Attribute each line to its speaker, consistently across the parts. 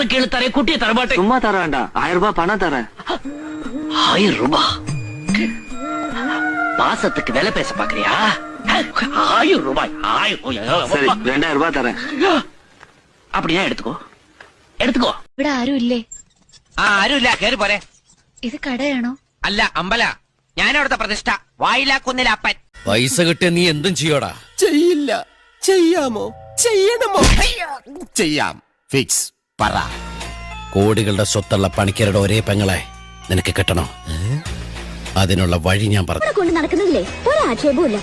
Speaker 1: சொன்னாலும் கேளு தரேன், குட்டியை தரமாட்டேன்.
Speaker 2: சும்மா தர வேண்டாம், 1000 ரூபாய் பணம் தரேன்.
Speaker 1: 1000 ரூபாய் மாசத்துக்கு வேலை பேச பாக்குறியா? 1000 ரூபாய்.
Speaker 2: சரி, 2000 ரூபாய் தரேன்.
Speaker 1: அப்படியா? എടുത്തുക്കോ.
Speaker 3: ഇവിടെ ആരും ഇല്ലേ?
Speaker 4: ആരുമില്ല, കേറി പോരെ.
Speaker 3: ഇത് കടയാണോ?
Speaker 4: അല്ല, അമ്പല. ഞാനവിടുത്തെ പ്രതിഷ്ഠ. വായിലാക്കുന്നില്ല അപ്പൻ.
Speaker 5: പൈസ കിട്ടിയ നീ എന്തും ചെയ്യോടാ?
Speaker 6: ചെയ്യില്ല. ചെയ്യാമോ? ചെയ്യണമോ? ചെയ്യാം. ഫിക്സ്. പറ.
Speaker 5: കോടികളുടെ സ്വത്തുള്ള പണിക്കരുടെ ഒരേ പെങ്ങളെ നിനക്ക് കിട്ടണോ? അതിനുള്ള വഴി ഞാൻ പറഞ്ഞു.
Speaker 3: കൊണ്ട് നടക്കുന്നതില്ലേ ഒരാക്ഷേപമില്ല.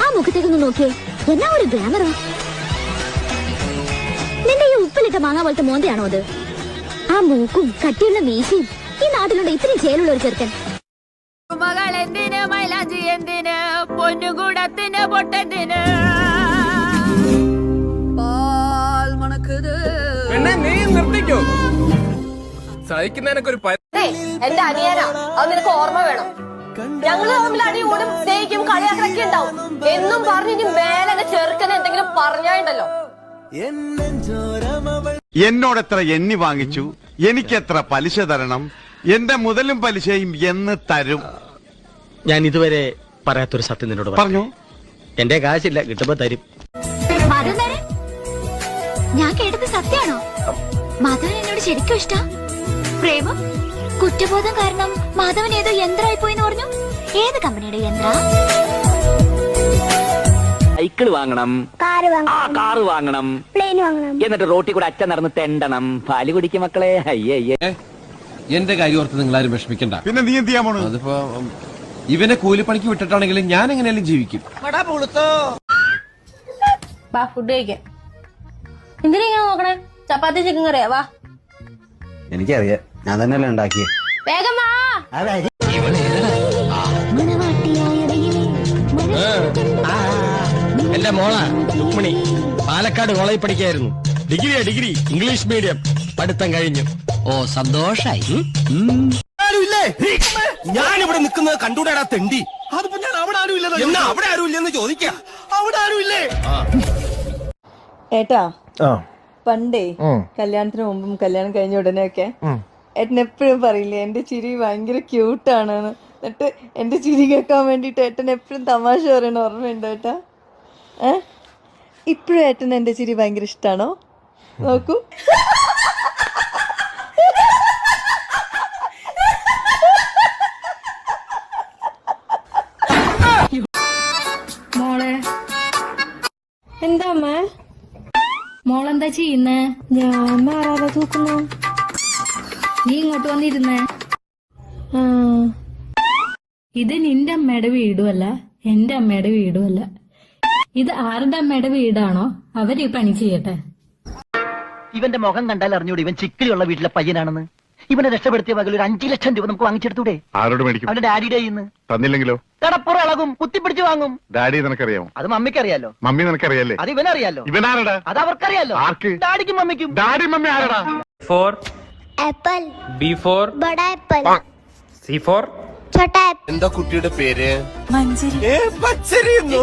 Speaker 3: ആ മുഖത്തേക്കൊന്ന് നോക്കിയേ, എന്നാ ഒരു ഗ്ലാമറാ. നിന്റെ ഈ ഉപ്പിലിട്ട മാങ്ങ പോലത്തെ മോന്തയാണോ അത്? ആ മൂക്കും കട്ടിയുള്ള മീശയും ഈ നാട്ടിലുള്ള ഇത്രയും ചേലുള്ള ഒരു ചെറുക്കൻ.
Speaker 7: മകൾ എന്തിന് മൈലാഞ്ചി, എന്തിന് പൊന്നുകൂടത്തിന് പൊട്ടത്തിന് പാൽ മണക്കുത്.
Speaker 6: നീ നിർത്തിക്കോ. സഹിക്കുന്നതിനൊക്കെ ഒരു
Speaker 7: എന്റെ അനിയനാ, അത് നിനക്ക് ഓർമ്മ വേണം. ഞങ്ങള് തമ്മിൽ അടികൂടും, സ്നേഹിക്കും, കളിയാക്കലൊക്കെ ഉണ്ടാവും എന്നും പറഞ്ഞ് ഇനി മേലെ ചെറുക്കനെ എന്തെങ്കിലും പറഞ്ഞാണ്ടല്ലോ.
Speaker 8: എന്നോടെത്ര എണ്ണി വാങ്ങിച്ചു, എനിക്കെത്ര പലിശ തരണം, എന്റെ മുതലും പലിശയും എന്ന് തരും.
Speaker 2: ഞാൻ ഇതുവരെ പറയാത്തൊരു സത്യം നിന്നോട്
Speaker 8: പറഞ്ഞു.
Speaker 2: എന്റെ കാശില്ല, കിട്ടുമ്പോ തരും.
Speaker 3: ഞാൻ കേട്ടത് സത്യാണോ? മാധവൻ എന്നോട് ശരിക്കും ഇഷ്ട? പ്രേമം? കുറ്റബോധം കാരണം മാധവൻ ഏതോ യന്ത്രമായി പോയിന്ന് പറഞ്ഞു. ഏത് കമ്പനിയുടെ യന്ത്ര?
Speaker 1: സൈക്കിൾ വാങ്ങണം, കാറ് വാങ്ങണം, പ്ലെയിൻ വാങ്ങണം, എന്നിട്ട് റോട്ടിൽ കൂടെ അച്ഛൻ നടന്ന് തെണ്ടണം. പാല് കുടിക്കും മക്കളെ. അയ്യേ,
Speaker 6: എന്റെ കാര്യം ഓർത്ത് നിങ്ങളാരും വിഷമിക്കണ്ട.
Speaker 8: പിന്നെ നീ എന്ത് ചെയ്യാൻ പോണു?
Speaker 6: അതിപ്പോ ഇവനെ കൂലിപ്പണിക്ക് വിട്ടിട്ടാണെങ്കിലും ഞാൻ എങ്ങനെയാലും ജീവിക്കും.
Speaker 7: ഫുഡ് കഴിക്കാം. എന്തിനാ ഇങ്ങനെ നോക്കണേ? ചപ്പാത്തി ചിക്കൻ കറിയാ. വാ.
Speaker 2: എനിക്കറിയാം, ഞാൻ തന്നെയല്ലേ ഉണ്ടാക്കിയേ.
Speaker 7: വേഗം വാ.
Speaker 5: എന്റെ മോള രുക്മിണി പാലക്കാട് കോളേജിൽ പഠിക്കായിരുന്നു. ഡിഗ്രി ഇംഗ്ലീഷ് മീഡിയം പഠിത്തം കഴിഞ്ഞു.
Speaker 4: ഓ, സന്തോഷായി.
Speaker 6: ആരുമില്ലേ? ഞാനിവിടെ നിൽക്കുന്നത് കണ്ടൂടാ തെണ്ടി. അതിപ്പോ ഞാൻ അവിടെ ആരുമില്ല എന്നാ അവിടെ ആരുമില്ലെന്ന് ചോദിക്കാം. അവിടെ ആരുമില്ലേ?
Speaker 9: ഏട്ടാ, പണ്ടേ കല്യാണത്തിന് മുമ്പും കല്യാണം കഴിഞ്ഞ ഉടനെയൊക്കെ ഏട്ടൻ എപ്പോഴും പറയില്ലേ എന്റെ ചിരി ഭയങ്കര ക്യൂട്ടാണെന്ന്. എന്നിട്ട് എന്റെ ചിരി കേൾക്കാൻ വേണ്ടിട്ട് ഏട്ടൻ എപ്പോഴും തമാശ പറയണ ഓർമ്മയുണ്ടോ ഏട്ടാ? ഇപ്പോഴും ഏട്ടൻ എന്റെ ചിരി ഭയങ്കര ഇഷ്ടാണോ? നോക്കൂ.
Speaker 7: മോളെ എന്താ അമ്മ? മോളെന്താ ചെയ്യുന്നേ?
Speaker 9: ഞാൻ മാറാതെ തൂക്കുന്നു.
Speaker 7: നീ ഇങ്ങോട്ട് വന്നിരുന്നേ. ഇത് നിന്റെ അമ്മയുടെ വീടുമല്ല, എന്റെ അമ്മയുടെ വീടുമല്ല. ഇത് ആരുടെ അമ്മയുടെ വീടാണോ അവര് പണി ചെയ്യട്ടെ.
Speaker 1: ഇവന്റെ മുഖം കണ്ടാൽ അറിഞ്ഞൂടെ ഇവൻ ചിക്കിലുള്ള വീട്ടിലെ പയ്യനാണെന്ന്. ഇവനെ രക്ഷപ്പെടുത്തിയ പകൽ ഒരു 5 ലക്ഷം രൂപ നമുക്ക് വാങ്ങിച്ചെടുത്തൂടെ?
Speaker 8: ആരോട് മേടിക്കും?
Speaker 1: അവന്റെ ഡാഡിയുടെ കയ്യിന്ന്.
Speaker 8: തന്നില്ലെങ്കിലോ?
Speaker 1: കടപ്പുറം ഇളകും, കുത്തിപ്പിടിച്ച് വാങ്ങും.
Speaker 8: ഡാഡി നിനക്കറിയാമോ?
Speaker 1: അത് മമ്മിക്കറിയാലോ.
Speaker 8: മമ്മി നിനക്കറിയാലേ?
Speaker 1: അത് ഇവനറിയാലോ.
Speaker 8: ഇവനാരടാ?
Speaker 1: അത് അവർക്കറിയാലോ.
Speaker 8: ആർക്ക്?
Speaker 1: ഡാഡിക്കും മമ്മിക്കും.
Speaker 8: ഡാഡി മമ്മി ആരടാ?
Speaker 10: for
Speaker 3: apple,
Speaker 10: B for
Speaker 3: Bada apple,
Speaker 10: C for
Speaker 3: छोटा
Speaker 6: എന്താ കുട്ടിയുടെ പേര്?
Speaker 3: മഞ്ചരി.
Speaker 6: പച്ചരിയുന്നു.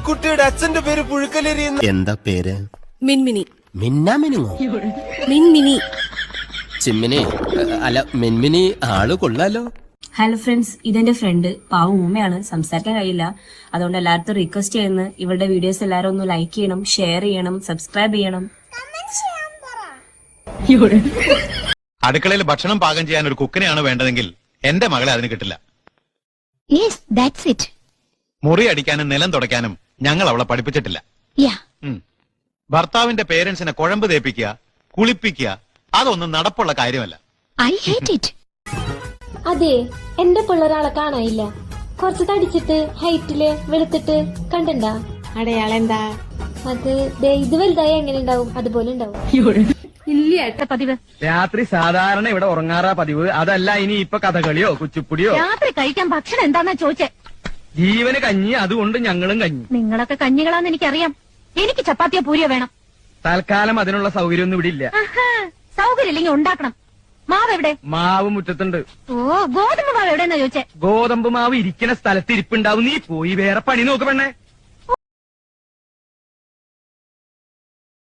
Speaker 6: കുട്ടിയുടെ അച്ഛന്റെ പേര് പുഴുക്കലരിയുന്നു. എന്താ പേര്?
Speaker 9: മിൻമിനി.
Speaker 6: മിന്നാമിനുങ്ങോ?
Speaker 9: മിൻമിനി.
Speaker 6: ചിമ്മിനി അല്ല, മിൻമിനി ആള് കൊള്ളാലോ.
Speaker 7: ഹലോ ഫ്രണ്ട്സ്, ഇതെന്റെ ഫ്രണ്ട്. പാവം ഉമ്മയാണ്, സംസാരിക്കാൻ കഴിയില്ല. അതുകൊണ്ട് എല്ലാവർക്കും റിക്വസ്റ്റ് ചെയ്യുന്നു, ഇവരുടെ വീഡിയോസ് എല്ലാവരും ഒന്ന് ലൈക്ക് ചെയ്യണം, ഷെയർ ചെയ്യണം, സബ്സ്ക്രൈബ് ചെയ്യണം.
Speaker 8: അടുക്കളയിൽ ഭക്ഷണം പാകം ചെയ്യാൻ ഒരു കുക്കിനെയാണ് വേണ്ടതെങ്കിൽ എന്റെ മകളെ അതിന് കിട്ടില്ല.
Speaker 3: Yes, that's it.
Speaker 8: മുറി അടിക്കാനും നിലം തുടയ്ക്കാനും ഞങ്ങൾ അവളെ പഠിപ്പിച്ചിട്ടില്ല.
Speaker 3: Yeah.
Speaker 8: ഭർത്താവിന്റെ പേരൻസിനെ കുഴമ്പ് തേപ്പിക്കുക, കുളിപ്പിക്കുക, അതൊന്നും നടപ്പുള്ള കാര്യമല്ല.
Speaker 3: I hate it.
Speaker 7: അതെ, എന്റെ പിള്ളേരാളെ കാണാനില്ല. കുറച്ച് തടിച്ചിട്ട് ഹൈറ്റില് വെളുത്തിട്ട് കണ്ടണ്ട. അടയാളം എന്താ? അത് ഇത് വലുതായ എങ്ങനെ ഉണ്ടാവും അതുപോലെ ഉണ്ടാവും. ഇല്ല പതിവ്
Speaker 2: രാത്രി സാധാരണ ഇവിടെ ഉറങ്ങാറാ പതിവ്. അതല്ല ഇനി ഇപ്പൊ കഥകളിയോ കുച്ചിപ്പുടിയോ.
Speaker 3: രാത്രി കഴിക്കാൻ ഭക്ഷണം എന്താന്നാ ചോദിച്ചേ?
Speaker 2: ജീവന് കഞ്ഞി, അതുകൊണ്ട് ഞങ്ങളും കഞ്ഞി.
Speaker 3: നിങ്ങളൊക്കെ കഞ്ഞികളാന്ന് എനിക്കറിയാം. എനിക്ക് ചപ്പാത്തിയോ പൂരിയോ വേണം.
Speaker 2: തൽക്കാലം അതിനുള്ള സൗകര്യമൊന്നും ഇവിടെ ഇല്ല.
Speaker 3: സൗകര്യം ഇല്ലെങ്കിൽ ഉണ്ടാക്കണം. മാവ് എവിടെ?
Speaker 2: മാവ് മുറ്റത്തുണ്ട്.
Speaker 3: ഓ, ഗോതമ്പ് മാവ് എവിടെന്നാ ചോദിച്ചേ?
Speaker 2: ഗോതമ്പ് മാവ് ഇരിക്കുന്ന സ്ഥലത്ത് ഇരിപ്പുണ്ടാവും. നീ പോയി വേറെ പണി നോക്ക് പെണ്ണേ.